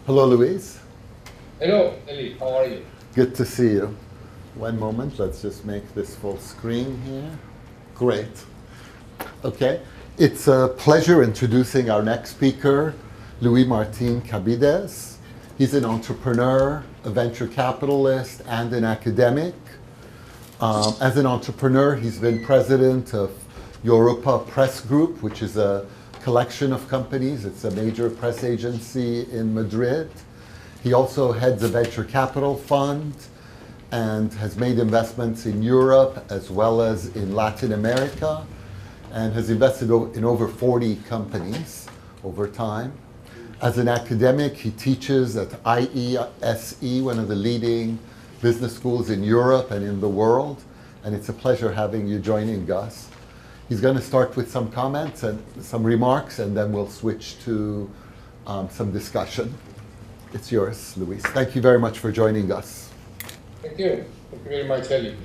Hello, Luis. Hello, Eli. How are you? Good to see you. One moment, let's just make this full screen here. Great. Okay. It's a pleasure introducing our next speaker, Luis Martin Cabiedes. He's an entrepreneur, a venture capitalist, and an academic. As an entrepreneur, he's been president of Europa Press Group, which is a collection of companies. It's a major press agency in Madrid. He also heads a venture capital fund and has made investments in Europe as well as in Latin America, and has invested in over 40 companies over time. As an academic, he teaches at IESE, one of the leading business schools in Europe and in the world, and it's a pleasure having you joining us. He's going to start with some comments and some remarks, and then we'll switch to some discussion. It's yours, Luis. Thank you very much for joining us. Thank you. Thank you very much, Eli.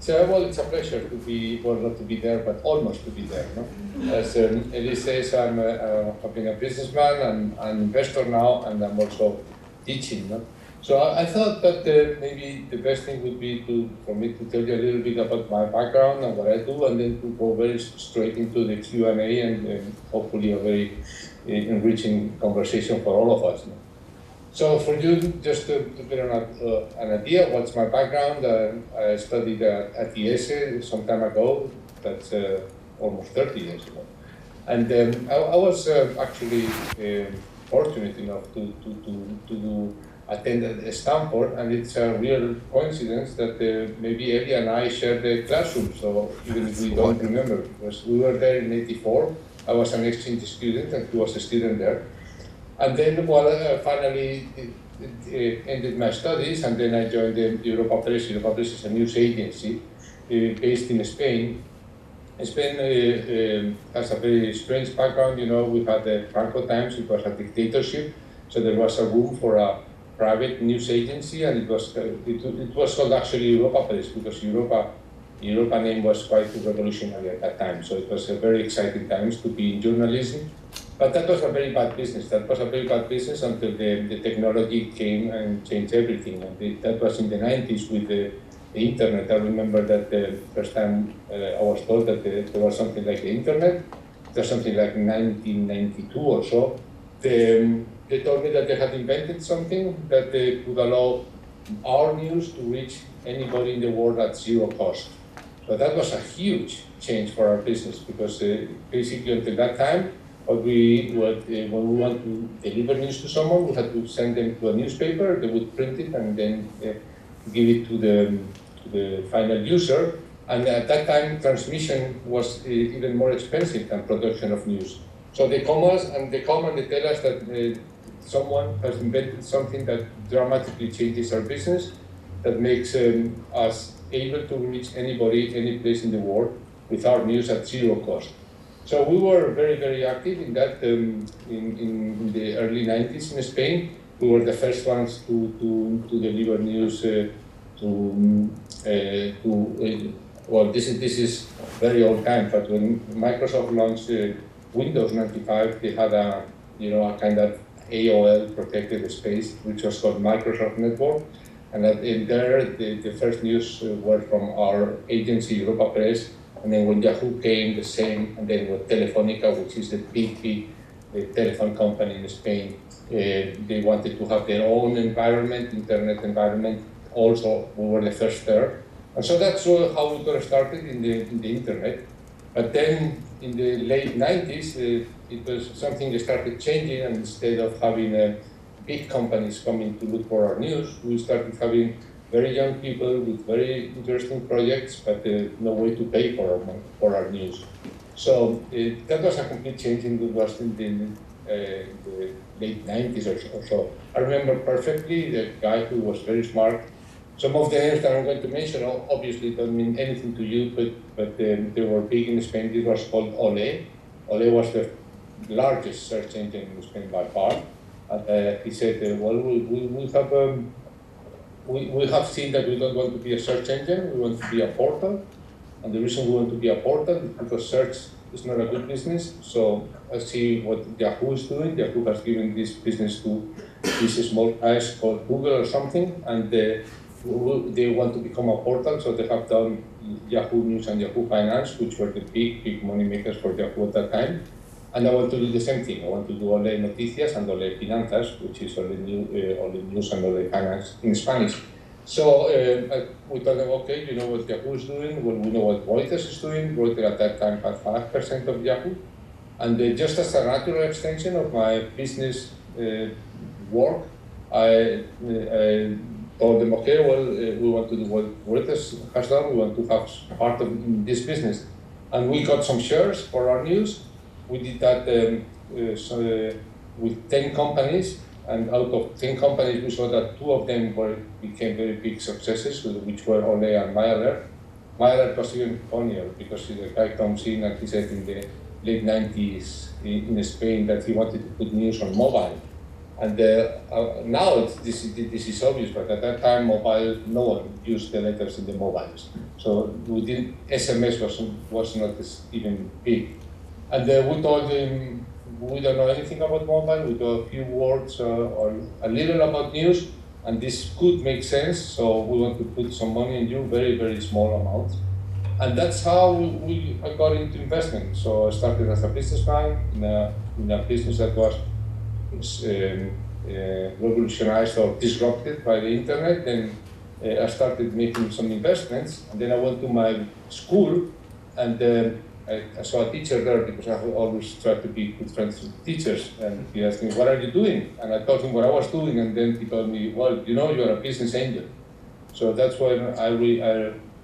Well, it's a pleasure to be, well, not to be there, but almost to be there. No? As Eli says, I've been a businessman and an investor now, and I'm also teaching. No? So I thought that maybe the best thing would be for me to tell you a little bit about my background and what I do, and then to go very straight into the Q&A and hopefully a very enriching conversation for all of us. No? So for you, just to get an idea, what's my background? I studied at IESE some time ago. That's almost 30 years ago. And I was actually fortunate enough to attend Stanford, and it's a real coincidence that maybe Eli and I shared the classroom, so even if we don't remember, because we were there in '84. I was an exchange student and he was a student there. And then, well, finally ended my studies, and then I joined the Europa Press. Europa Press is a news agency based in Spain. Spain has a very strange background. You know, we had the Franco times, it was a dictatorship, so there was a room for a private news agency, and it was called actually Europa Press because Europa name was quite revolutionary at that time. So it was a very exciting times to be in journalism. But that was a very bad business. That was a very bad business until the technology came and changed everything. And that was in the 90s with the internet. I remember that the first time I was told that there was something like the internet. There's something like 1992 or so. They told me that they had invented something that they could allow our news to reach anybody in the world at zero cost. So that was a huge change for our business because basically until that time, when we want to deliver news to someone, we had to send them to a newspaper. They would print it and then give it to the final user. And at that time, transmission was even more expensive than production of news. So they come and they tell us that someone has invented something that dramatically changes our business, that makes us able to reach anybody, any place in the world with our news at zero cost. So we were very, very active in that in the early 90s in Spain. We were the first ones to deliver news well, this is very old time, but when Microsoft launched Windows 95, they had a kind of AOL protected space, which was called Microsoft Network. And in there, the first news were from our agency, Europa Press. And then when Yahoo came, the same. And then with Telefonica, which is the big telephone company in Spain, they wanted to have their own environment, internet environment. Also, we were the first there. And so that's how we got started in the internet. But then in the late 90s, it was something that started changing, and instead of having big companies coming to look for our news, we started having very young people with very interesting projects, but no way to pay for our news. So that was a complete change in the late 90s or so. I remember perfectly the guy who was very smart. Some of the names that I'm going to mention obviously don't mean anything to you, but they were big in Spain. It was called Ole. Ole was the largest search engine in Spain by far. And he said, well, we have seen that we don't want to be a search engine, we want to be a portal. And the reason we want to be a portal is because search it's not a good business. So I see what Yahoo is doing. Yahoo has given this business to this small guys called Google or something, and they want to become a portal. So they have done Yahoo News and Yahoo Finance, which were the big money makers for Yahoo at that time. And I want to do the same thing. I want to do Ole Noticias and Ole Finanzas, which is Ole News and Ole Finance in Spanish. So we told them, okay, you know what Yahoo is doing, well, we know what Reuters is doing. Reuters at that time had 5% of Yahoo. And just as a natural extension of my business work, I told them, okay, well, we want to do what Reuters has done. We want to have part of this business. And we got some shares for our news. We did that with 10 companies. And out of 10 companies, we saw that 2 of them became very big successes, which were Ole and Mailer. Mailer was even funnier because the guy comes in and he said in the late 90s in Spain that he wanted to put news on mobile. And now this is obvious, but at that time, mobile, no one used the letters in the mobiles. So SMS was not even big. And we told him, we don't know anything about mobile, we know a few words or a little about news, and this could make sense, so we want to put some money in you, very small amounts. And that's how I got into investment. So I started as a businessman in a business that was revolutionized or disrupted by the internet. Then I started making some investments, and then I went to my school, and I saw a teacher there because I always tried to be good friends with teachers. And he asked me, what are you doing? And I told him what I was doing, and then he told me, well, you know, you're a business angel. So that's when I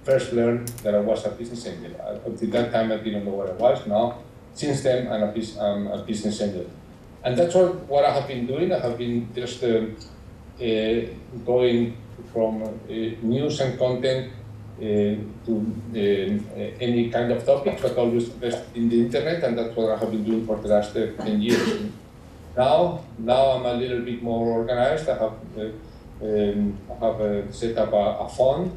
first learned that I was a business angel. Until that time, I didn't know what I was. Now, since then, I'm a business angel. And that's what I have been doing. I have been just going from news and content to any kind of topic, but always invested in the internet, and that's what I have been doing for the last 10 years. Now I'm a little bit more organized. I have set up a fund,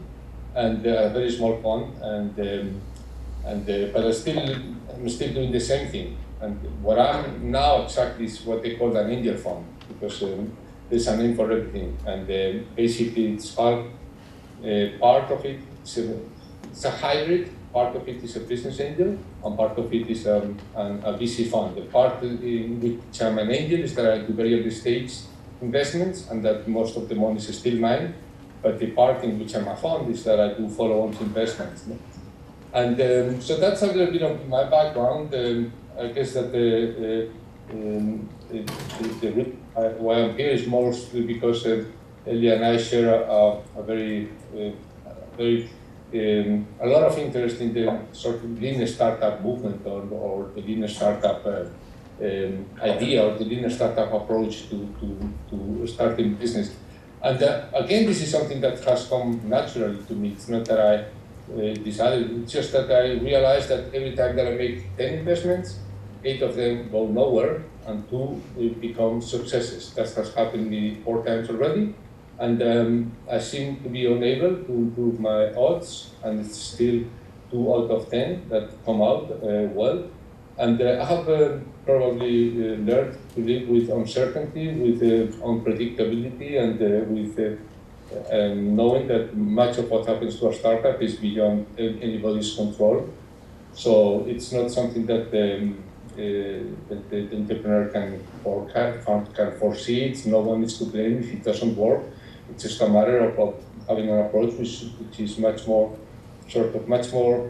and a very small fund, but I'm still doing the same thing. And what I'm now exactly is what they call an angel fund, because there's a name for everything, and basically it's all part of it. It's a hybrid. Part of it is a business angel, and part of it is a VC fund. The part in which I'm an angel is that I do very early stage investments, and that most of the money is still mine. But the part in which I'm a fund is that I do follow-on investments. And so that's a little bit of my background. I guess that why I'm here is mostly because Eli and I share a lot of interest in the sort of lean startup movement or the lean startup idea or the lean startup approach to starting business. And again, this is something that has come naturally to me. It's not that I decided, it's just that I realized that every time that I make 10 investments, 8 of them go nowhere and 2 will become successes. That has happened to me 4 times already. And I seem to be unable to improve my odds, and it's still 2 out of 10 that come out well. And I have probably learned to live with uncertainty, with unpredictability, and with knowing that much of what happens to a startup is beyond anybody's control. So it's not something that the entrepreneur can foresee. It's no one is to blame if it doesn't work. It's just a matter of having an approach which is much more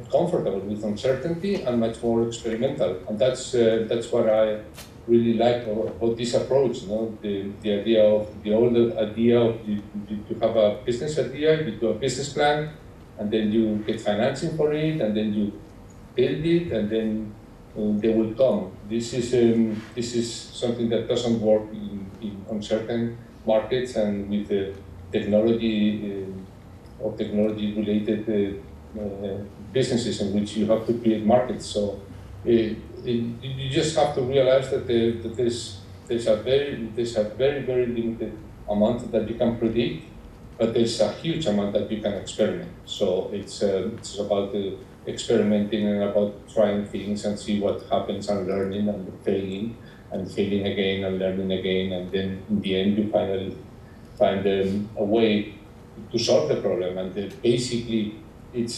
comfortable with uncertainty and much more experimental. And that's what I really like about this approach. You know, the old idea of you have a business idea, you do a business plan, and then you get financing for it, and then you build it, and then they will come. This is something that doesn't work in uncertain markets and with technology or technology-related businesses in which you have to create markets. So you just have to realize that there's a very limited amount that you can predict, but there's a huge amount that you can experiment. So it's about experimenting and about trying things and see what happens and learning and failing again and learning again, and then in the end you finally find a way to solve the problem. And basically, that's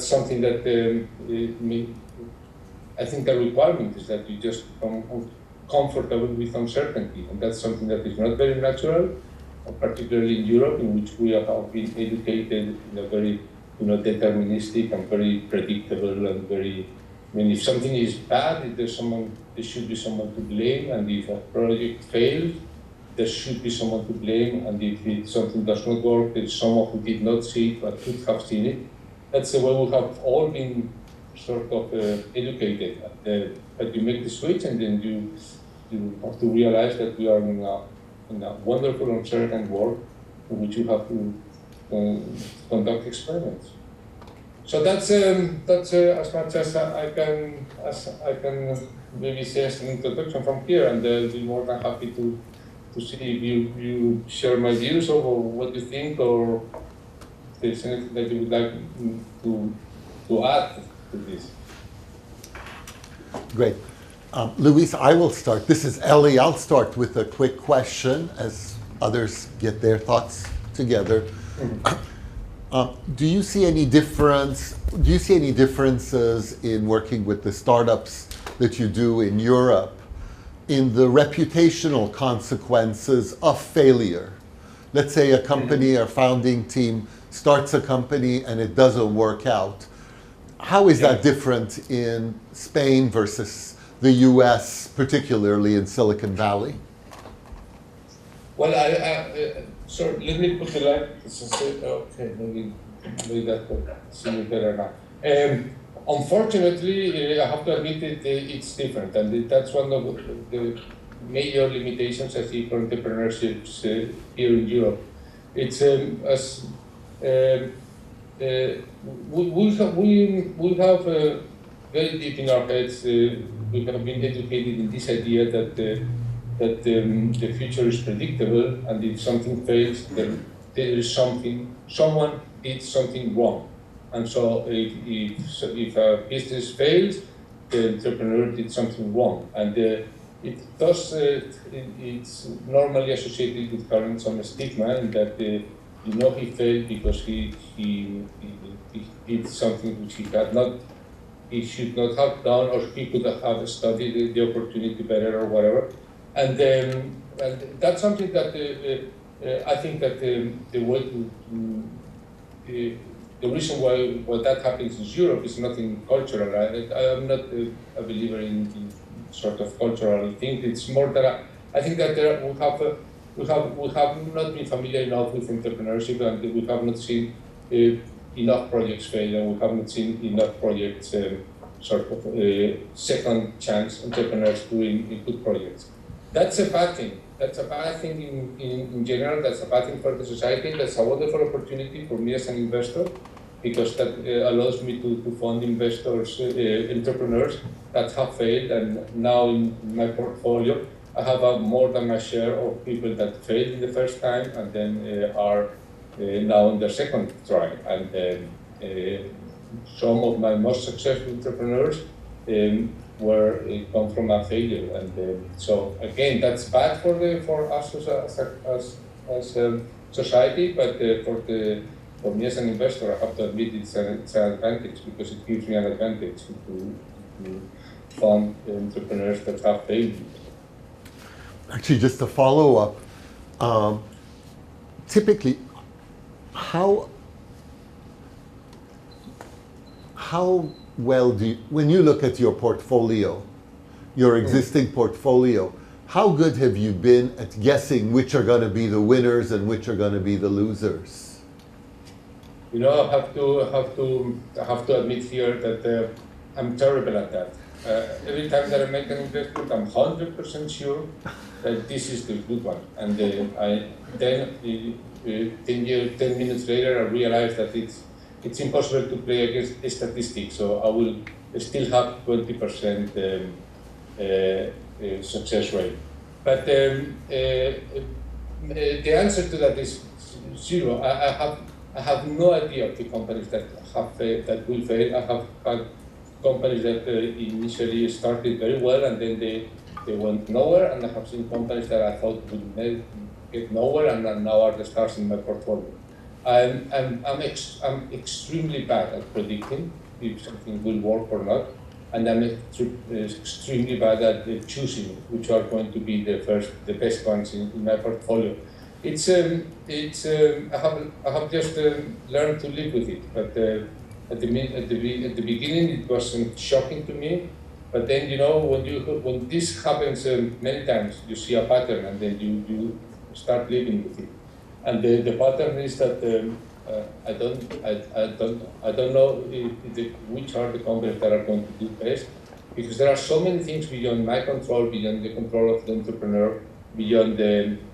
something that I think the requirement is that you just become comfortable with uncertainty, and that's something that is not very natural, particularly in Europe, in which we have been educated in a very, deterministic and very predictable and very. I mean, if something is bad, there should be someone to blame, and if a project fails, there should be someone to blame, and if something does not work, there's someone who did not see it but could have seen it. That's the way we have all been sort of educated. But you make the switch, and then you have to realize that we are in a wonderful, uncertain world in which you have to conduct experiments. So that's as much as I can maybe say as an introduction from here, and I'll be more than happy to see if you share my views or what you think, or if there's anything that you would like to add to this. Great. Luis, I will start. This is Eli. I'll start with a quick question as others get their thoughts together. Do you see any difference? Do you see any differences in working with the startups that you do in Europe in the reputational consequences of failure? Let's say a company or founding team starts a company and it doesn't work out. How is that different in Spain versus the US, particularly in Silicon Valley? Well, so let me put the line. Okay, maybe that will see me better now. Unfortunately, I have to admit it's different, and that's one of the major limitations I see for entrepreneurship here in Europe. It's we have very deep in our heads. We have been educated in this idea that the future is predictable, and if something fails, then there is someone did something wrong. And so if a business fails, the entrepreneur did something wrong. And it's normally associated with carrying some stigma in that he failed because he did something which he should not have done, or he could have studied the opportunity better or whatever. And that's something that I think that the way the reason why that happens in Europe is nothing cultural. I am not a believer in sort of cultural thing. It's more that I think that we have not been familiar enough with entrepreneurship, and we have not seen enough projects fail, and we have not seen enough projects sort of second chance entrepreneurs doing good projects. That's a bad thing. That's a bad thing in general. That's a bad thing for the society. That's a wonderful opportunity for me as an investor, because that allows me to fund investors, entrepreneurs that have failed. And now in my portfolio, I have more than my share of people that failed in the first time and then are now in their second try. And some of my most successful entrepreneurs come from a failure, and so again, that's bad for us as society. But for me as an investor, I have to admit it's an advantage, because it gives me an advantage to fund entrepreneurs that have failed. Actually, just to follow up, typically, how well when you look at your portfolio, your existing portfolio, how good have you been at guessing which are going to be the winners and which are going to be the losers? I have to admit here that I'm terrible at that. Every time that I make an investment, I'm 100% sure that this is the good one, and then 10 minutes later, I realize that it's impossible to play against statistics, so I will still have 20% success rate. But the answer to that is zero. I have no idea of the companies that have that will fail. I have had companies that initially started very well and then they went nowhere, and I have seen companies that I thought would get nowhere and now are the stars in my portfolio. I'm extremely bad at predicting if something will work or not, and I'm extremely bad at choosing which are going to be the best ones in my portfolio. I have just learned to live with it, but at the beginning it wasn't shocking to me. But then, you know, when this happens many times, you see a pattern, and then you start living with it. And the pattern is that I don't know which are the companies that are going to do best, because there are so many things beyond my control, beyond the control of the entrepreneur, beyond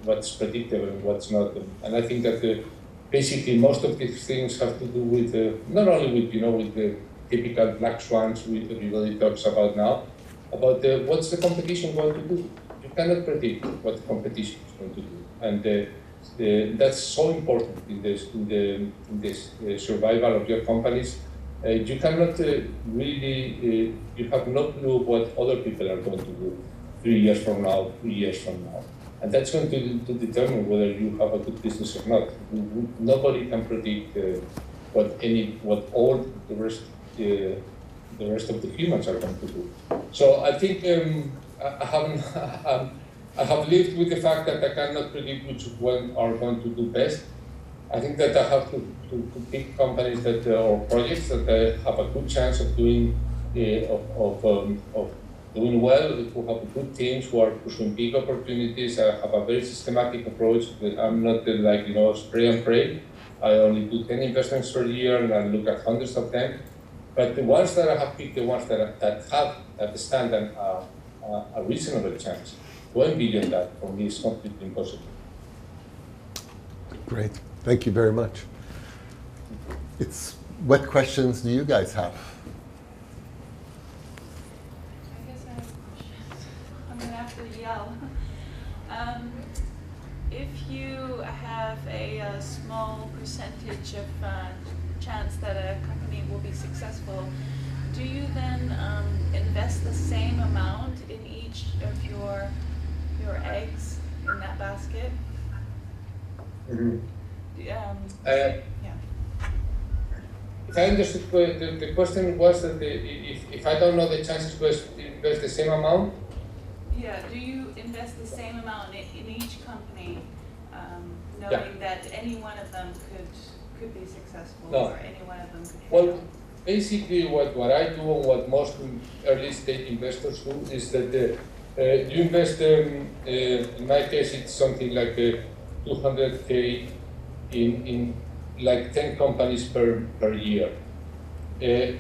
what's predictable and what's not. And I think that basically most of these things have to do with not only with with the typical black swans everybody talks about now, about what's the competition going to do. You cannot predict what the competition is going to do, and that's so important in this survival of your companies. You cannot really, you have no clue what other people are going to do 3 years from now, 3 years from now. And that's going to determine whether you have a good business or not. Nobody can predict what all the rest of the humans are going to do. So I think I have lived with the fact that I cannot predict which one are going to do best. I think that I have to pick companies that or projects that have a good chance of doing doing well, who have good teams, who are pursuing big opportunities. I have a very systematic approach. I'm not like spray and pray. I only do 10 investments per year and I look at hundreds of them. But the ones that I have picked, the ones that stand a reasonable chance. Going beyond that for me is completely impossible. Great, thank you very much. What questions do you guys have? If you have a small percentage of chance that a company will be successful, do you then invest the same amount in each of your eggs in that basket? Mm-hmm. Yeah. If I understood the question was that if I don't know the chances to invest the same amount. Yeah, do you invest the same amount in each company, knowing that any one of them could be successful, No. or any one of them could fail? Well, basically what I do and what most early stage investors do is that you invest, in my case it's something like 200K in like 10 companies per year.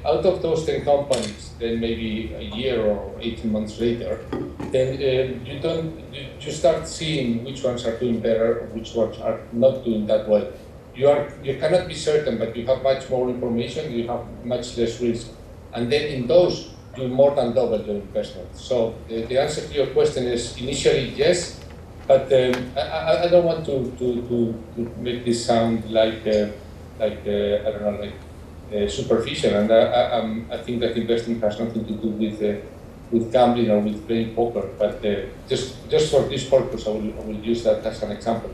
Out of those 10 companies, then maybe a year or 18 months later, then you start seeing which ones are doing better, which ones are not doing that well. You cannot be certain, but you have much more information, you have much less risk. And then in those, you more than double your investment. So the answer to your question is initially yes, but I don't want to make this sound like I don't know, like superficial, and I think that investing has nothing to do with gambling or with playing poker. But just for this purpose, I will use that as an example.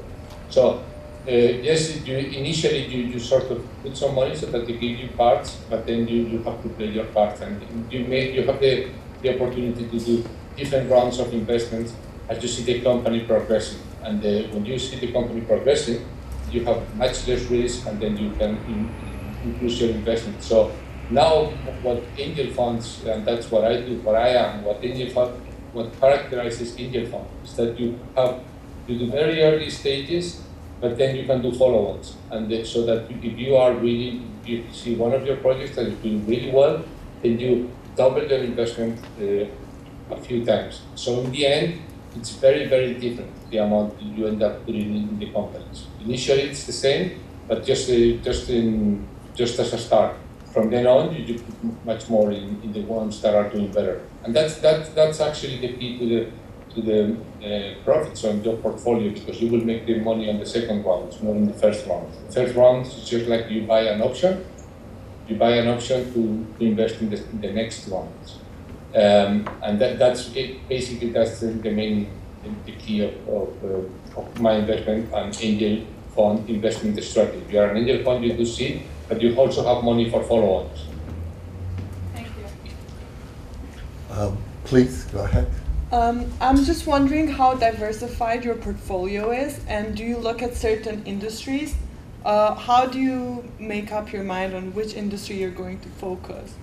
So yes, initially you sort of put some money so that they give you parts, but then you have to play your part, and you have the opportunity to do different rounds of investments as you see the company progressing. And when you see the company progressing, you have much less risk, and then you can increase your investment. So now what angel funds, and that's what I do, what I am, what characterizes angel fund is that you do very early stages, but then you can do follow-ons. And so that if you see one of your projects that is doing really well, then you double your investment a few times. So in the end, it's very, very different, the amount you end up putting in the companies. Initially it's the same, but just as a start. From then on, you put much more in the ones that are doing better. And that's actually the key profits on your portfolio, because you will make the money on the second round, not in the first round. The first round is just like you buy an option. You buy an option to invest in the next round. And that's it. Basically, that's the key of my investment and angel fund investment strategy. You are an angel fund, you do seed, but you also have money for follow-ons. Thank you. Please, go ahead. I'm just wondering how diversified your portfolio is, and do you look at certain industries? How do you make up your mind on which industry you're going to focus?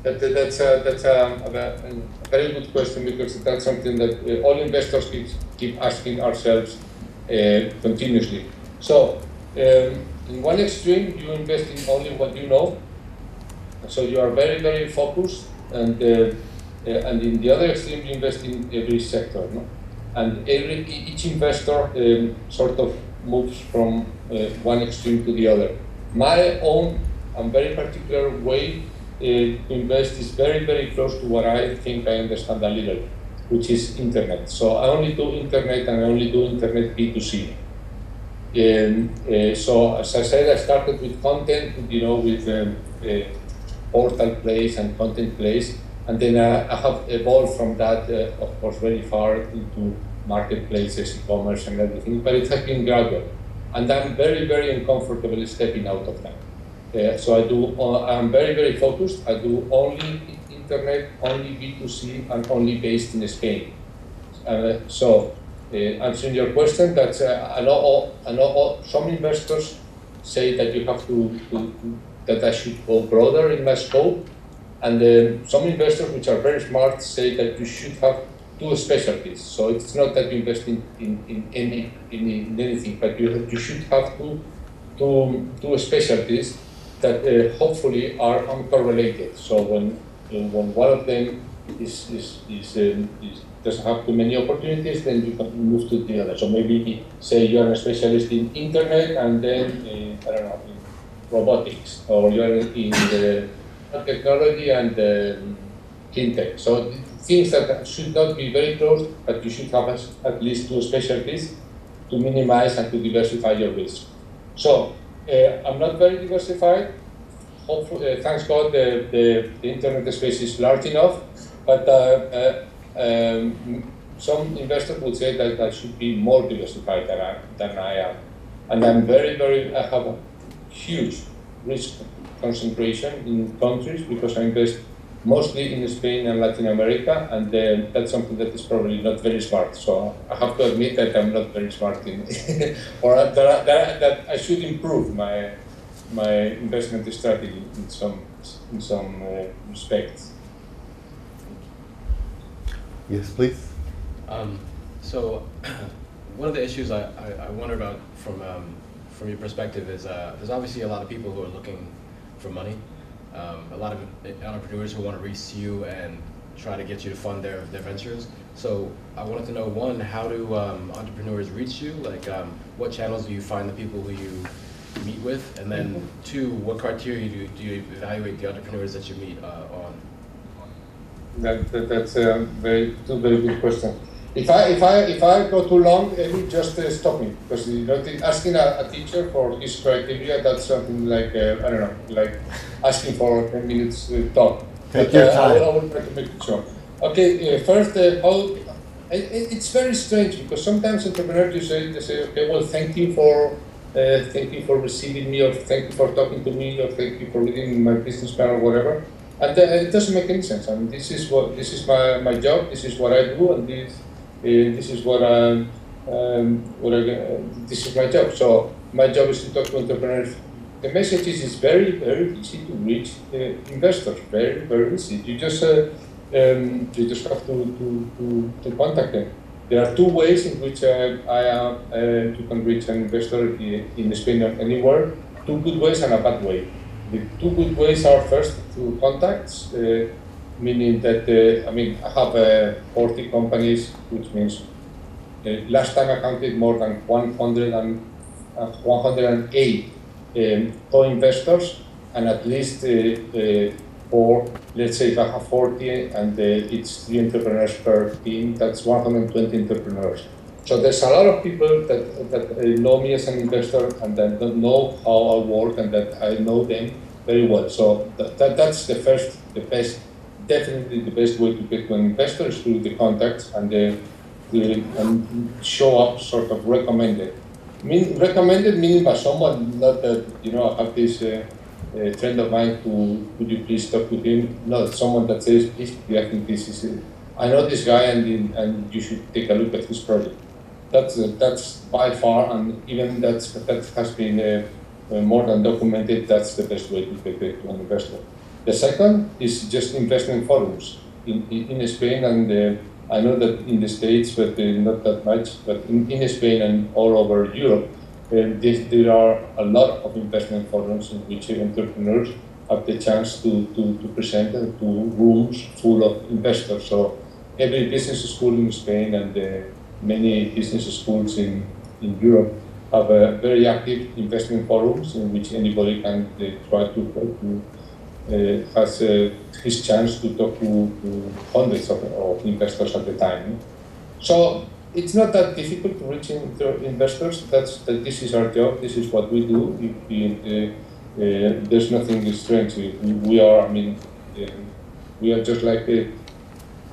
That's a very good question, because that's something that all investors keep asking ourselves continuously. So, in one extreme, you invest in only what you know. So you are very, very focused, and in the other extreme, you invest in every sector, no? And each investor sort of moves from one extreme to the other. My own and very particular way to invest is very, very close to what I think I understand a little, which is internet. So I only do internet, and I only do internet B2C. So as I said, I started with content, with portal plays and content plays, and then I have evolved from that, of course, very far into marketplaces, e-commerce, and everything. But it has been gradual, and I'm very, very uncomfortable stepping out of that. So I'm very, very focused. I do only internet, only B2C, and only based in Spain. So answering your question, that I know some investors say that you have that I should go broader in my scope, and some investors, which are very smart, say that you should have two specialties. So it's not that you invest in anything, but you should have two specialties that hopefully are uncorrelated. So when one of them doesn't have too many opportunities, then you can move to the other. So maybe say you are a specialist in internet, and then I don't know, in robotics, or you are in the technology and fintech. So things that should not be very close, but you should have at least two specialties to minimize and to diversify your risk. So I'm not very diversified. Hopefully, thanks God, the internet space is large enough, but some investors would say that I should be more diversified than I am. And I'm I have a huge risk concentration in countries, because I invest mostly in Spain and Latin America, and that's something that is probably not very smart. So I have to admit that I'm not very smart in, or that I should improve my investment strategy in some respects. Yes, please. So one of the issues I wonder about from your perspective is there's obviously a lot of people who are looking for money. A lot of entrepreneurs who want to reach you and try to get you to fund their ventures. So I wanted to know, one, how do entrepreneurs reach you? Like, what channels do you find the people who you meet with? And then two, what criteria do you evaluate the entrepreneurs that you meet on? That's two very good questions. If I go too long, just stop me, because asking a teacher for his criteria, that's something like I don't know, like asking for 10 minutes talk. Take your time. I will try to make it short. Okay, first, it's very strange, because sometimes entrepreneurs they say, okay, well, thank you for receiving me, or thank you for talking to me, or thank you for reading my business plan, or whatever. And it doesn't make any sense. I mean, this is my job. This is what I do, and this is this is my job. So my job is to talk to entrepreneurs. The message is very, very easy to reach investors. Very, very easy. You just have to contact them. There are two ways in which you can reach an investor in Spain or anywhere. Two good ways and a bad way. The two good ways are, first, through contacts, meaning that I have 40 companies, which means last time I counted more than 108 co-investors, and at least or let's say if I have 40 and it's 3 entrepreneurs per team, that's 120 entrepreneurs. So there's a lot of people that know me as an investor and that don't know how I work and that I know them very well. So that's the best, definitely the best way to get to an investor is through the contacts and and show up sort of recommended. Recommended meaning by someone, not that, I have this friend of mine who, could you please talk to him? No, someone that says, please, I think this is it. I know this guy and you should take a look at his project. That's by far, and even that has been more than documented, that's the best way to get to an investor. The second is just investment forums in Spain, and I know that in the States, but not that much, but in Spain and all over Europe, there are a lot of investment forums in which entrepreneurs have the chance to present to rooms full of investors. So every business school in Spain and many business schools in Europe have very active investment forums in which anybody can try to has his chance to talk to hundreds of investors at the time. So it's not that difficult to reach investors. This is our job. This is what we do. There's nothing strange. We are just like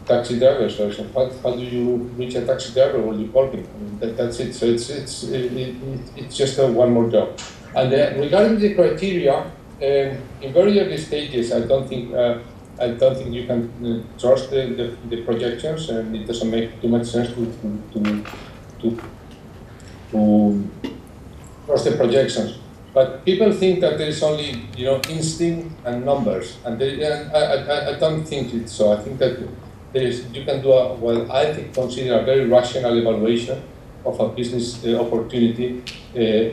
taxi drivers. So how do you reach a taxi driver? Well, you call him. That's it. So it's just one more job. And regarding the criteria, in very early stages, I don't think you can trust the projections, and it doesn't make too much sense to trust the projections. But people think that there is only instinct and numbers, and I don't think it's so. I think that you can do consider a very rational evaluation of a business opportunity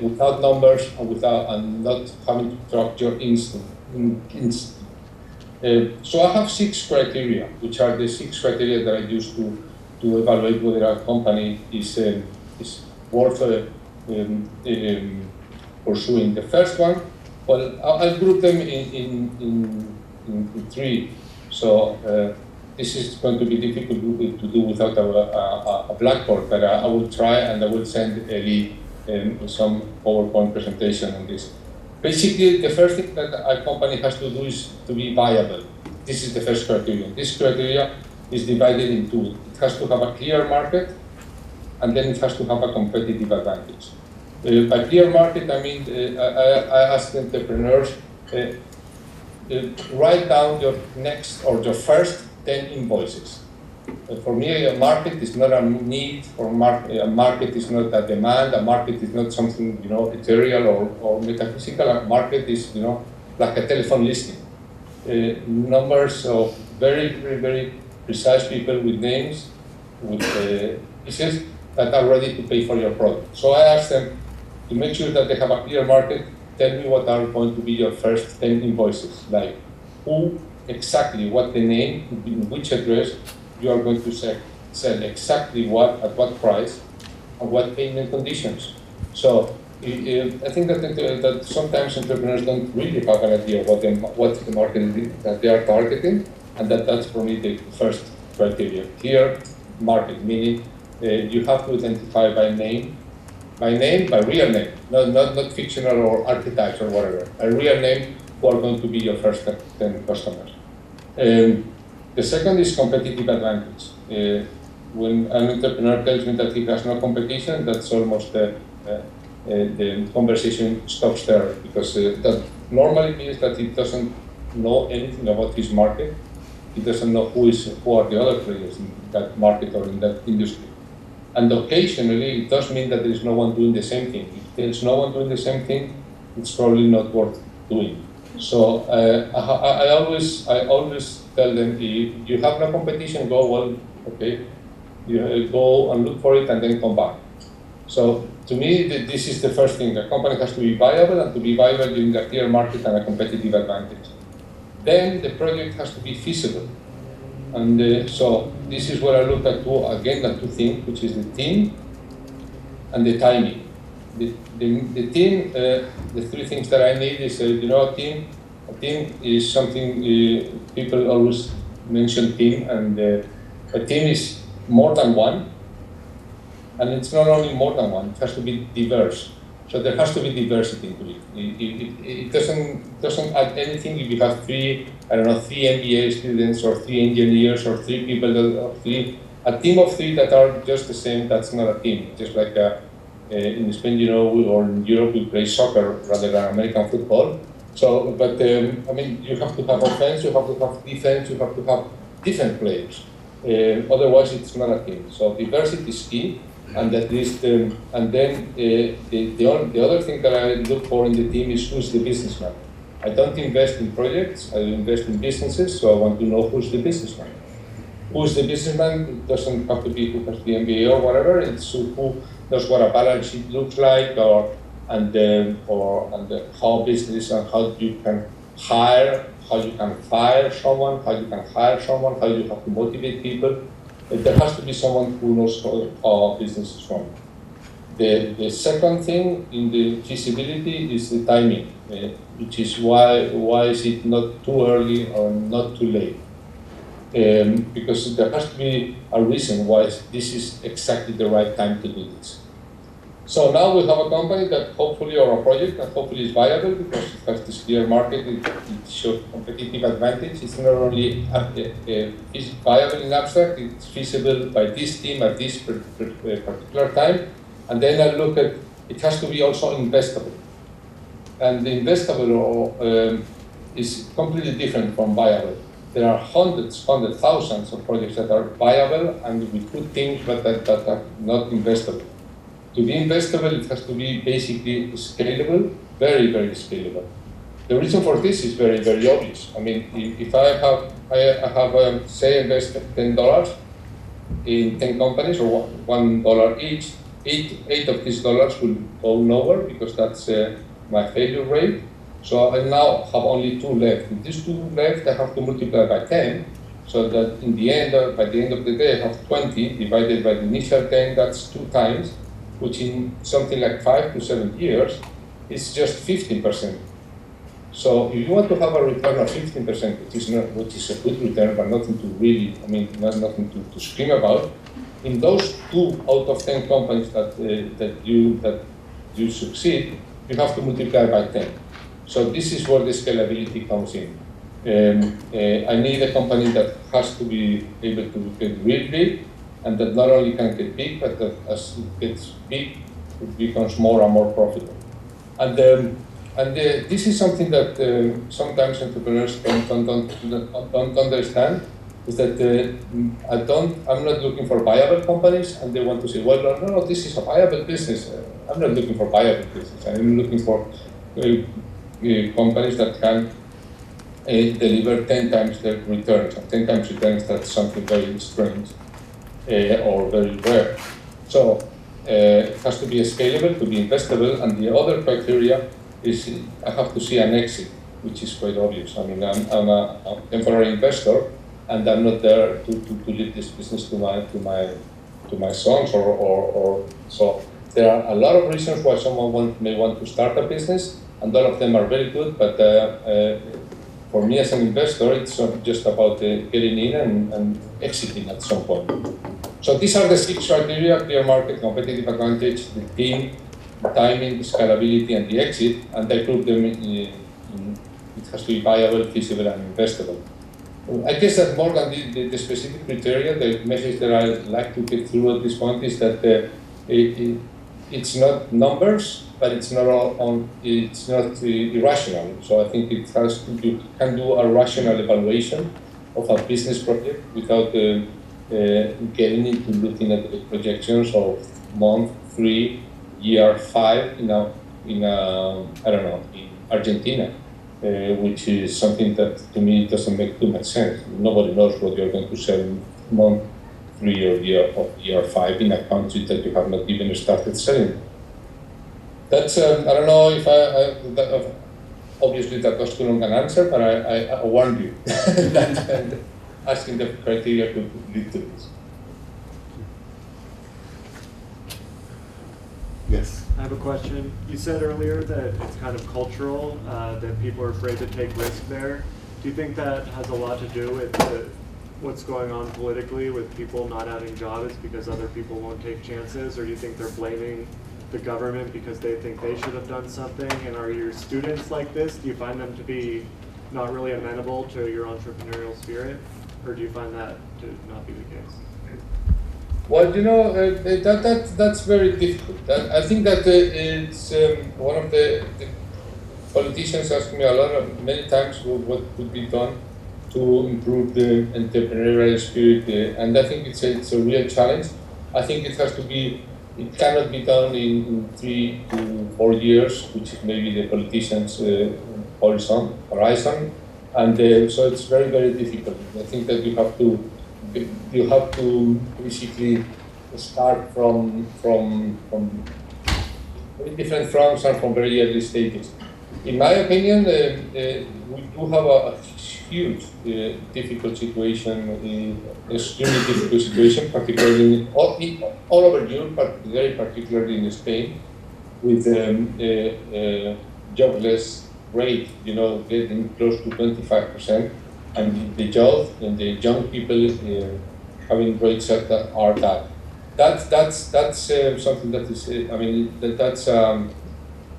without numbers and not having to track your instinct. So I have 6 criteria, which are the 6 criteria that I use to evaluate whether a company is worth pursuing. The first one, I'll group them in 3. So this is going to be difficult to do without a blackboard, but I will try, and I will send Eli some PowerPoint presentation on this. Basically, the first thing that a company has to do is to be viable. This is the first criterion. This criteria is divided in 2. It has to have a clear market, and then it has to have a competitive advantage. By clear market, I mean, I ask entrepreneurs, write down your first 10 invoices. For me, a market is not a need, or a market is not a demand. A market is not something ethereal or metaphysical. A market is like a telephone listing. Numbers of very, very, very precise people with names, with pieces that are ready to pay for your product. So I ask them to make sure that they have a clear market. Tell me what are going to be your first 10 invoices, like who, exactly what the name, in which address you are going to sell, exactly what, at what price, and what payment conditions. So I think that sometimes entrepreneurs don't really have an idea what the market that they are targeting, and that's for me the first criteria. Clear market, meaning you have to identify by real name, not fictional or archetypes or whatever, a real name who are going to be your first 10 customers. The second is competitive advantage. When an entrepreneur tells me that he has no competition, that's almost the conversation stops there, because that normally means that he doesn't know anything about his market. He doesn't know who are the other players in that market or in that industry. And occasionally, it does mean that there is no one doing the same thing. If there is no one doing the same thing, it's probably not worth doing. So I always tell them, if you have no competition, go and look for it and then come back. So to me, this is the first thing. The company has to be viable, and to be viable, you need a clear market and a competitive advantage. Then the project has to be feasible. And so this is where I look at two things, which is the team and the timing. The team, the 3 things that I need is a team A team is something people always mention team, and a team is more than one, and it's not only more than one, it has to be diverse. So there has to be diversity into it. It doesn't add anything if you have three MBA students or 3 engineers or 3 people a team of 3 that are just the same. That's not a team. Just like in Spain, you know, or in Europe, we play soccer rather than American football. So, but I mean, you have to have offense, you have to have defense, you have to have different players. Otherwise, it's not a team. So diversity is key. And that is and then the other thing that I look for in the team is who's the businessman. I don't invest in projects, I invest in businesses, so I want to know who's the businessman. Who's the businessman? It doesn't have to be who has the MBA or whatever, it's who knows what a balance sheet looks like, and how business and how you can hire, how you can fire someone, how you can hire someone, how you have to motivate people. There has to be someone who knows how business is run. The second thing in the feasibility is the timing, which is why is it not too early or not too late? Because there has to be a reason why this is exactly the right time to do this. So now we have a company that hopefully, or a project that hopefully is viable because it has this clear market, it shows competitive advantage. It's not only viable in abstract, it's feasible by this team at this particular time. And then I look at, it has to be also investable. And the investable is completely different from viable. There are hundreds, thousands of projects that are viable and with good things, but that are not investable. To be investable, it has to be basically scalable, very, very scalable. The reason for this is very, very obvious. I mean, if I have say, invested $10 in 10 companies, or $1 each, eight of these dollars will go nowhere because that's my failure rate. So I now have only 2 left. With these 2 left, I have to multiply by 10, so that in the end, by the end of the day, I have 20 divided by the initial 10. That's 2 times. Which in something like 5 to 7 years is just 15%. So if you want to have a return of 15%, which is a good return, but nothing to really, I mean, nothing to scream about, in those 2 out of 10 companies that you succeed, you have to multiply by 10. So this is where the scalability comes in. I need a company that has to be able to get really big, and that not only can get big, but that as it gets big, it becomes more and more profitable. And this is something that sometimes entrepreneurs don't understand, is that I'm not looking for viable companies, and they want to say, well, no, this is a viable business. I'm not looking for viable business. I'm looking for companies that can deliver 10 times the returns. And 10 times returns, that's something very strange. Or very rare. So it has to be scalable, to be investable, and the other criteria is I have to see an exit, which is quite obvious. I mean, I'm a temporary investor, and I'm not there to lead this business to my sons or so. There are a lot of reasons why someone may want to start a business, and all of them are very good, but for me as an investor, it's not just about getting in and exiting at some point. So these are the 6 criteria: clear market, competitive advantage, the team, the timing, the scalability, and the exit. And I group them it has to be viable, feasible, and investable. I guess that more than the specific criteria, the message that I like to get through at this point is that it's not numbers, but it's not irrational. So I think you can do a rational evaluation of a business project without getting into looking at the projections of month 3, year 5 in Argentina, which is something that to me doesn't make too much sense. Nobody knows what you're going to sell in month 3 or year 5 in a country that you have not even started selling. That's I don't know if obviously that was too long an answer, but I warned you that asking the criteria could lead to this. Yes. I have a question. You said earlier that it's kind of cultural, that people are afraid to take risk there. Do you think that has a lot to do with what's going on politically with people not having jobs because other people won't take chances? Or do you think they're blaming the government because they think they should have done something? And are your students like this? Do you find them to be not really amenable to your entrepreneurial spirit? Or do you find that to not be the case? Well, that's very difficult. I think that it's one of the politicians ask me many times what could be done to improve the entrepreneurial spirit, and I think it's a real challenge. I think it cannot be done in 3 to 4 years, which is maybe the politicians' horizon, and so it's very, very difficult. I think that you have to basically start from different fronts and from very early stages. In my opinion, we do have a huge difficult situation, extremely difficult situation, particularly all over Europe, but very particularly in Spain, with jobless rate, getting close to 25%, and the young people having rates that are that. That's something that is, that's a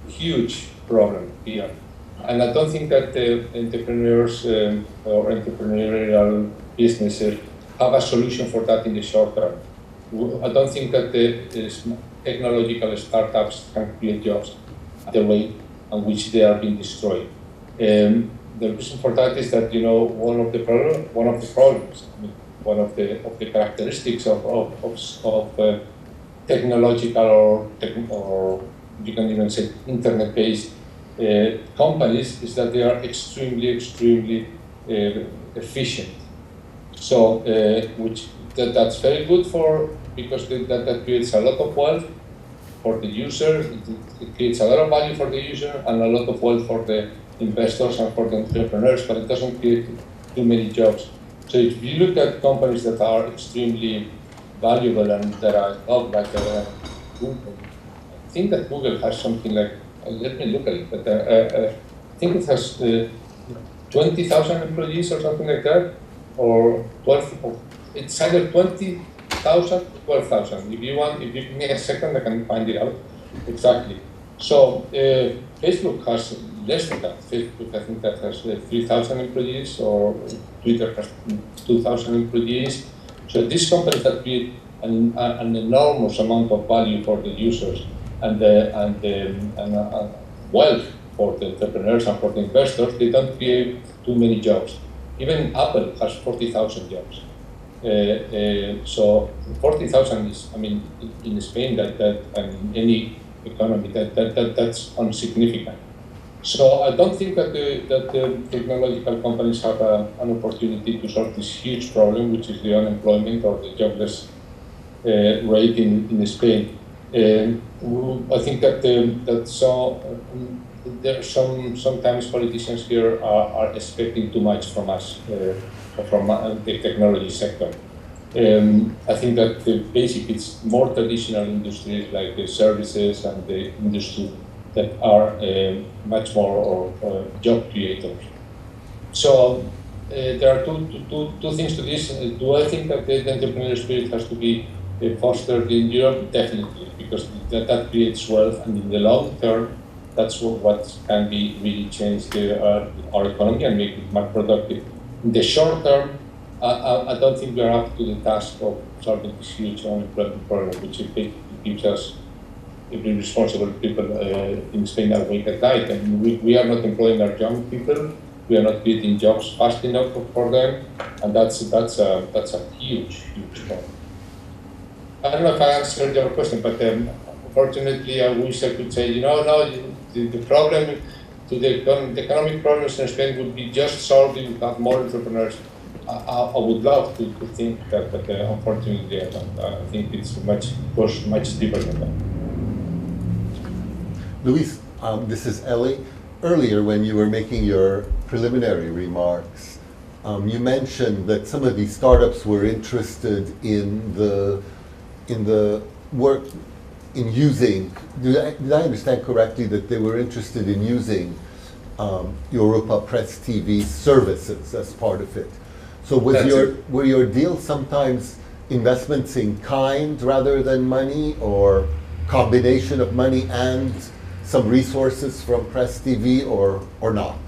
huge problem here. And I don't think that the entrepreneurs or entrepreneurial businesses have a solution for that in the short term. I don't think that the technological startups can create jobs the way in which they are being destroyed. The reason for that is that one of the problems, one of the characteristics of technological or you can even say internet-based companies is that they are extremely efficient. So, that's very good because that creates a lot of wealth for the user. It creates a lot of value for the user and a lot of wealth for the investors and for the entrepreneurs, but it doesn't create too many jobs. So if you look at companies that are extremely valuable and that are not like Google, I think that Google has something like, let me look at it, but I think it has 20,000 employees or something like that, or 12, it's either 20,000 or 12,000. If you give me a second, I can find it out exactly. So Facebook has less than that. Facebook, I think that has 3,000 employees, or Twitter has 2,000 employees. So these companies that create an enormous amount of value for the users and wealth for the entrepreneurs and for the investors, they don't create too many jobs. Even Apple has 40,000 jobs. So 40,000 is, in Spain, and in any economy, that's insignificant. So I don't think that the technological companies have an opportunity to solve this huge problem, which is the unemployment or the jobless rate in Spain. I think that there are sometimes politicians here are expecting too much from us, from the technology sector. I think that it's more traditional industries like the services and the industry that are much more job creators. So there are two things to this. Do I think that the entrepreneurial spirit has to be fostered in Europe? Definitely, because that creates wealth, and in the long term, that's what can be really change our economy and make it more productive. In the short term, I don't think we are up to the task of solving this huge unemployment problem, which gives us every responsible people in Spain are awake at night. And we are not employing our young people. We are not creating jobs fast enough for them, and that's a huge problem. I don't know if I answered your question, but unfortunately, I wish I could say, the problem to the economic problems in Spain would be just solved if we have more entrepreneurs. I would love to think that, but unfortunately, I think goes much deeper than that. Luis, this is Eli. Earlier, when you were making your preliminary remarks, you mentioned that some of these startups were interested in the work in using, did I understand correctly that they were interested in using Europa Press TV services as part of it? So were your deals sometimes investments in kind rather than money, or combination of money and some resources from Press TV, or not?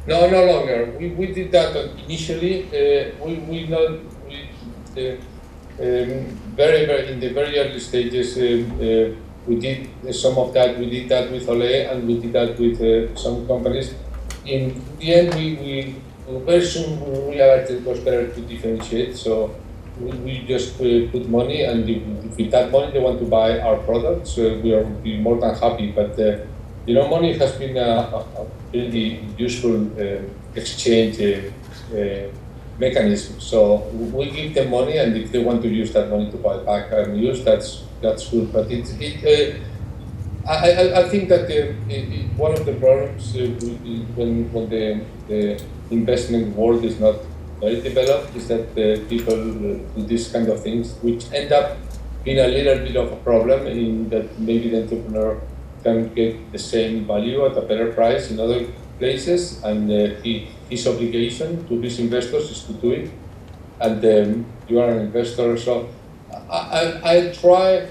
No, no longer. We did that initially. Very in the very early stages. We did some of that. We did that with Ole, and we did that with some companies. In the end, we very soon realized it was better to differentiate. So we just put money, and if with that money they want to buy our products, we are be more than happy. But money has been a really useful exchange mechanism. So we give them money, and if they want to use that money to buy back and use, that's good. But I think that one of the problems when the investment world is not very developed is that people do these kind of things, which end up being a little bit of a problem in that maybe the entrepreneur can get the same value at a better price in other places, and his obligation to his investors is to do it, and you are an investor. So I try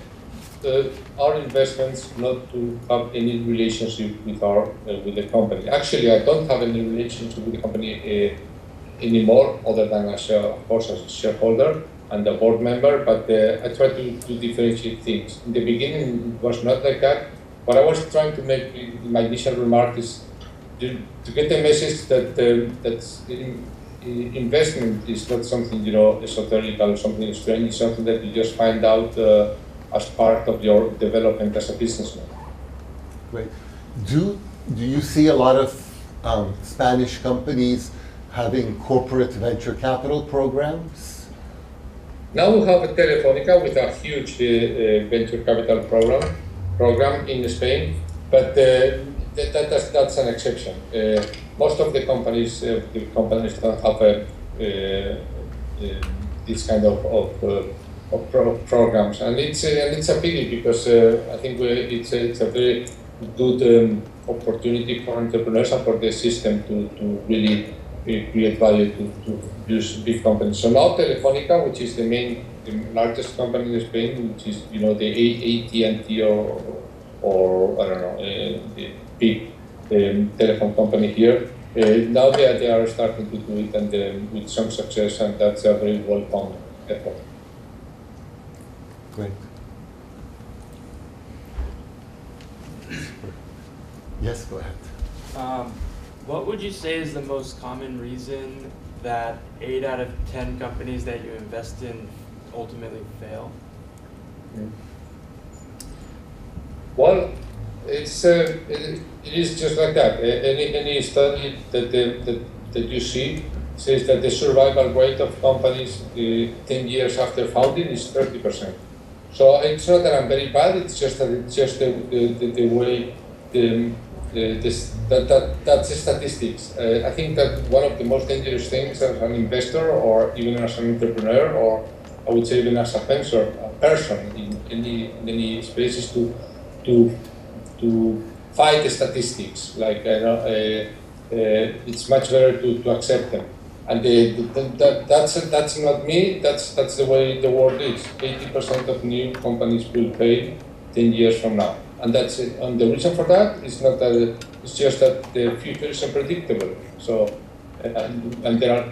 our investments not to have any relationship with the company. Actually, I don't have any relationship with the company anymore, other than of course as a shareholder and a board member, but I try to differentiate things. In the beginning, it was not like that. What I was trying to make in my initial remark is to get the message that investment is not something esoteric or something strange. It's something that you just find out as part of your development as a businessman. Great. Do you see a lot of Spanish companies having corporate venture capital programs? Now we have a Telefónica with a huge venture capital program in Spain, but that's an exception. Most of the companies don't have this kind of programs, and it's a pity, because I think it's a very good opportunity for entrepreneurs and for the system to really create value to use big companies. So now Telefónica, which is the largest company in Spain, which is the AT&T or I don't know, the big telephone company here. Now they are starting to do it, and with some success, and that's a very welcome effort. Great. Yes, go ahead. What would you say is the most common reason that 8 out of 10 companies that you invest in ultimately fail? Well, it is just like that. Any study that you see says that the survival rate of companies 10 years after founding is 30%. So it's not that I'm very bad. It's just that the way that's the statistics. I think that one of the most dangerous things as an investor, or even as an entrepreneur, or I would say even as a person in any space, is to fight the statistics. Like it's much better to accept them. And that's not me. That's the way the world is. 80% of new companies will fail 10 years from now. And that's it. And the reason for that is not that it's just that the future is unpredictable. So, and there are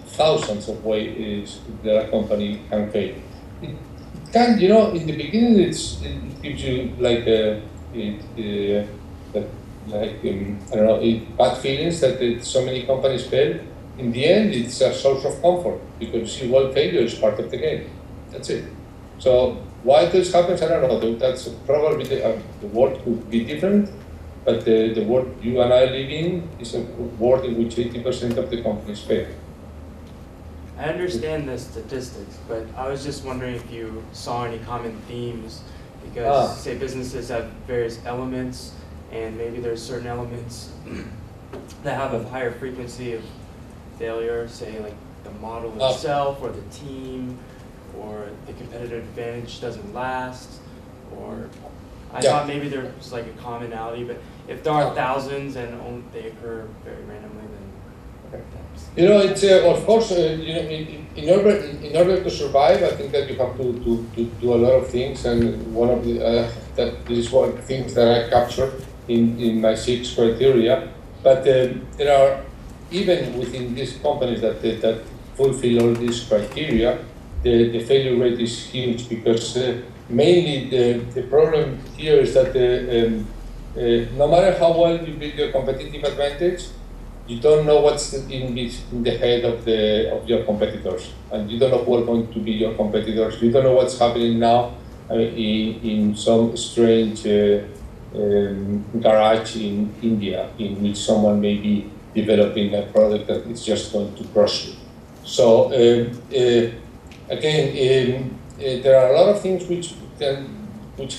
thousands of ways that a company can fail. It can, in the beginning, it gives you like I don't know, bad feelings that so many companies fail. In the end, it's a source of comfort, because you see, well, failure is part of the game. That's it. So why this happens, I don't know. That's probably the world could be different, but the world you and I live in is a world in which 80% of the companies fail. I understand the statistics, but I was just wondering if you saw any common themes, because say businesses have various elements, and maybe there's certain elements that have a higher frequency of failure, say like the model itself, or the team, or the competitive advantage doesn't last, Or I Yeah. thought maybe there was like a commonality, but if there are thousands and they occur very randomly, then that's... You know, it's of course, you know, in order to survive, I think that you have to do a lot of things, and one of the that is one of the things that I capture in my 6 criteria. But there are, even within these companies that fulfill all these criteria, the failure rate is huge, because mainly the problem here is that no matter how well you build your competitive advantage, you don't know what's in the head of your competitors, and you don't know who are going to be your competitors. You don't know what's happening now in some strange garage in India, in which someone may be developing a product that is just going to crush you. So again, there are a lot of things which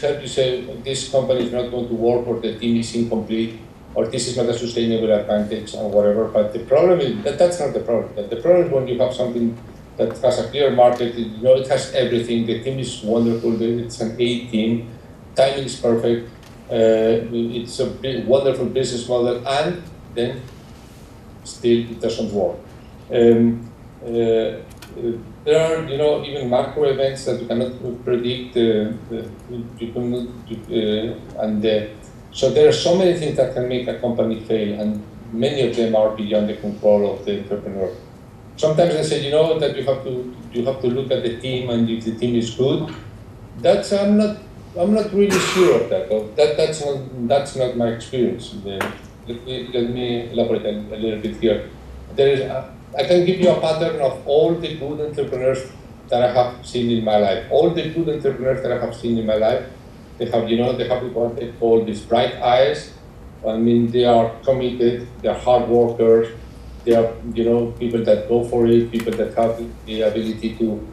help you say this company is not going to work, or the team is incomplete, or this is not a sustainable advantage, and whatever. But the problem is that's not the problem. The problem is when you have something that has a clear market, you know, it has everything. The team is wonderful. It's an A team. Timing is perfect. It's a wonderful business model, and then still it doesn't work. There are, you know, even macro events that you cannot predict. So there are so many things that can make a company fail, and many of them are beyond the control of the entrepreneur. Sometimes they say, you know, that you have to look at the team, and if the team is good. I'm not really sure of that. That's not my experience. Let me elaborate a little bit here. I can give you a pattern of all the good entrepreneurs that I have seen in my life. All the good entrepreneurs that I have seen in my life, they have what they call these bright eyes. I mean, they are committed, they are hard workers, they are, you know, people that go for it, people that have the ability to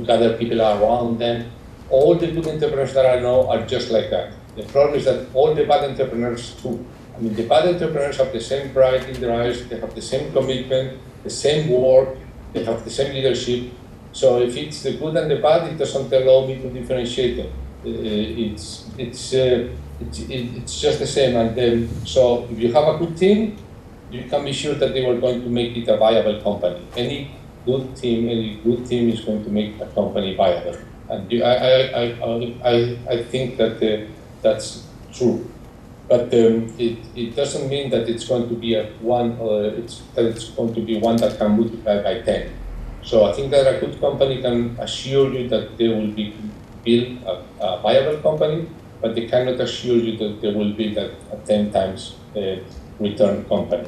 gather people around them. All the good entrepreneurs that I know are just like that. The problem is that all the bad entrepreneurs too. I mean, the bad entrepreneurs have the same pride in their eyes, they have the same commitment, the same work, they have the same leadership. So if it's the good and the bad, it doesn't allow me to differentiate them. It's just the same. And so if you have a good team, you can be sure that they are going to make it a viable company. Any good team is going to make a company viable. And I think that that's true. But it doesn't mean that it's going to be it's going to be one that can multiply by 10. So I think that a good company can assure you that they will build a viable company, but they cannot assure you that they will build a 10 times return company.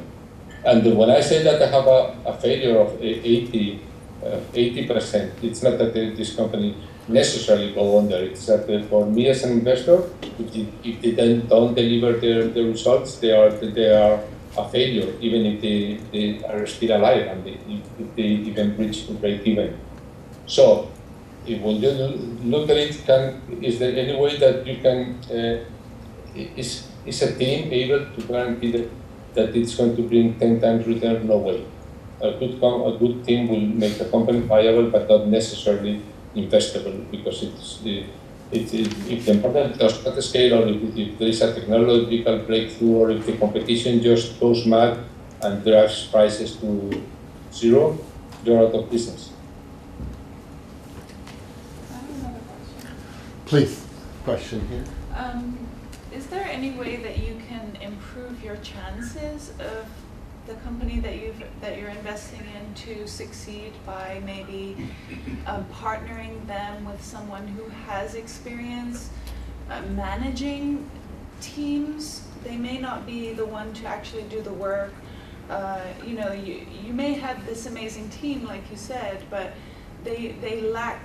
And when I say that I have a failure of 80%, it's not that this company necessarily go under. It's that for me as an investor, if they then don't deliver the results, they are a failure, even if they are still alive and if they even reach the break even. So, if we look at it, is there any way that you can, is a team able to guarantee that it's going to bring 10 times return? No way. A good team will make a company viable, but not necessarily investable, because if the market does not scale, or if there is a technological breakthrough, or if the competition just goes mad and drives prices to zero, you're out of business. I have another question. Please, question here. Is there any way that you can improve your chances of the company that you're investing in to succeed by maybe partnering them with someone who has experience managing teams? They may not be the one to actually do the work. You know, you may have this amazing team, like you said, but they lack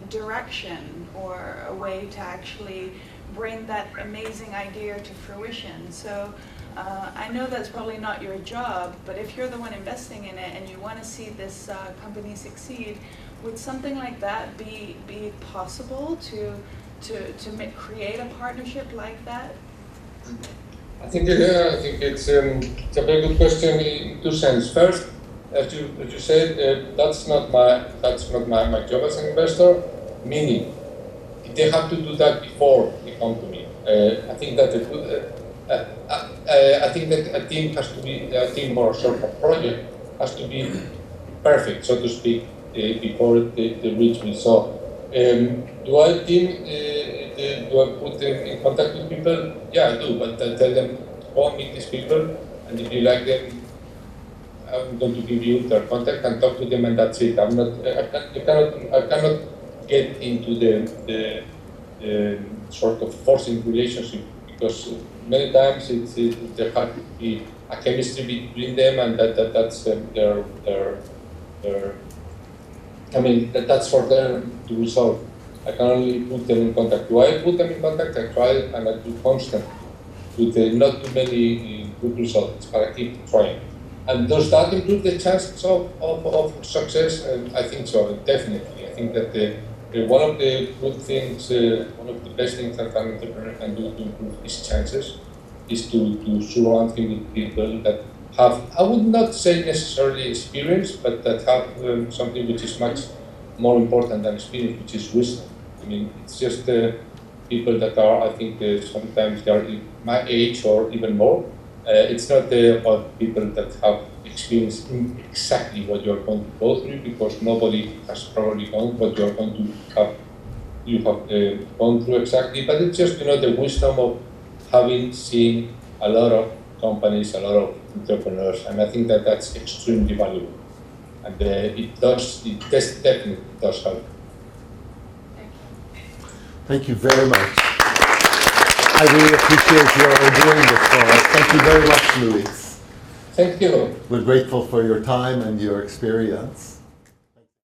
direction or a way to actually bring that amazing idea to fruition. So I know that's probably not your job, but if you're the one investing in it and you want to see this company succeed, would something like that be possible to create a partnership like that? I think it's a very good question in two senses. First, as you said, that's not my job as an investor. Meaning, they have to do that before they come to me. I think that I think that a team has to be a team or sort of project has to be perfect, so to speak, before they reach me. So, do I put them in contact with people? Yeah, I do, but I tell them, go and meet these people, and if you like them, I'm going to give you their contact and talk to them, and that's it. I cannot get into the sort of forcing relationship, because many times there has to be a chemistry between them, and that's that's for them to resolve. I can only put them in contact. Do I put them in contact? I try and I do constant with not too many good results, but I keep trying. And does that improve the chances of success? I think so, definitely. I think that one of the good things, one of the best things that an entrepreneur can do to improve his chances is to surround him with people that have, I would not say necessarily experience, but that have something which is much more important than experience, which is wisdom. I mean, it's just people that are, I think, sometimes they are my age or even more. It's not about people that have experienced exactly what you're going to go through, because nobody has probably gone what you're going to have. You have gone through exactly, but it's just the wisdom of having seen a lot of companies, a lot of entrepreneurs, and I think that that's extremely valuable, and it definitely does help. Thank you very much. I really appreciate your doing this for us. Thank you very much, Luis. Thank you. We're grateful for your time and your experience.